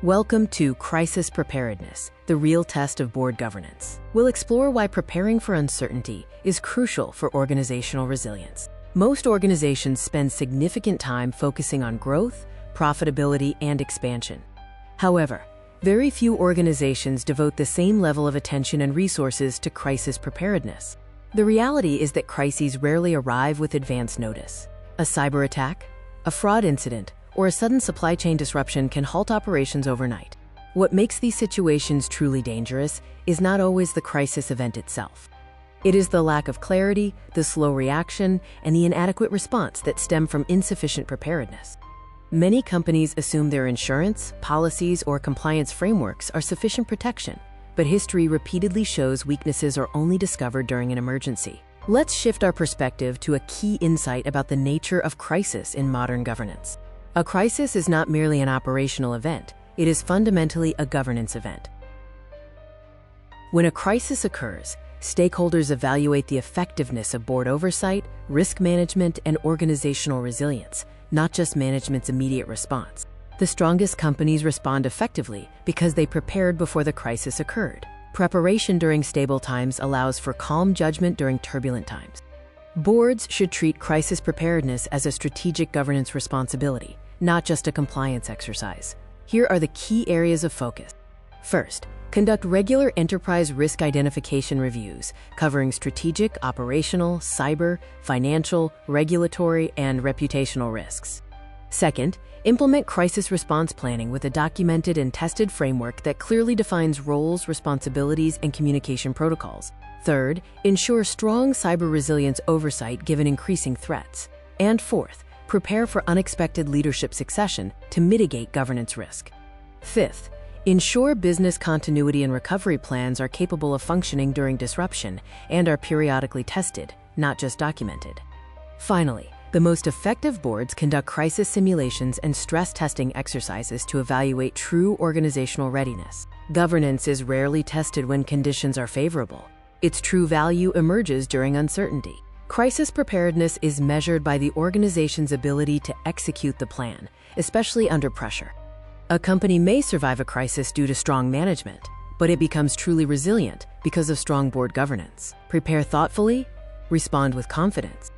Welcome to Crisis Preparedness, the real test of board governance. We'll explore why preparing for uncertainty is crucial for organizational resilience. Most organizations spend significant time focusing on growth, profitability, and expansion. However, very few organizations devote the same level of attention and resources to crisis preparedness. The reality is that crises rarely arrive with advance notice. A cyber attack, a fraud incident, or a sudden supply chain disruption can halt operations overnight. What makes these situations truly dangerous is not always the crisis event itself. It is the lack of clarity, the slow reaction, and the inadequate response that stem from insufficient preparedness. Many companies assume their insurance, policies, or compliance frameworks are sufficient protection, but history repeatedly shows weaknesses are only discovered during an emergency. Let's shift our perspective to a key insight about the nature of crisis in modern governance. A crisis is not merely an operational event, it is fundamentally a governance event. When a crisis occurs, stakeholders evaluate the effectiveness of board oversight, risk management, and organizational resilience, not just management's immediate response. The strongest companies respond effectively because they prepared before the crisis occurred. Preparation during stable times allows for calm judgment during turbulent times. Boards should treat crisis preparedness as a strategic governance responsibility, not just a compliance exercise. Here are the key areas of focus. First, conduct regular enterprise risk identification reviews covering strategic, operational, cyber, financial, regulatory, and reputational risks. Second, implement crisis response planning with a documented and tested framework that clearly defines roles, responsibilities, and communication protocols. Third, ensure strong cyber resilience oversight given increasing threats. And fourth, prepare for unexpected leadership succession to mitigate governance risk. Fifth, ensure business continuity and recovery plans are capable of functioning during disruption and are periodically tested, not just documented. Finally, the most effective boards conduct crisis simulations and stress testing exercises to evaluate true organizational readiness. Governance is rarely tested when conditions are favorable. Its true value emerges during uncertainty. Crisis preparedness is measured by the organization's ability to execute the plan, especially under pressure. A company may survive a crisis due to strong management, but it becomes truly resilient because of strong board governance. Prepare thoughtfully, respond with confidence.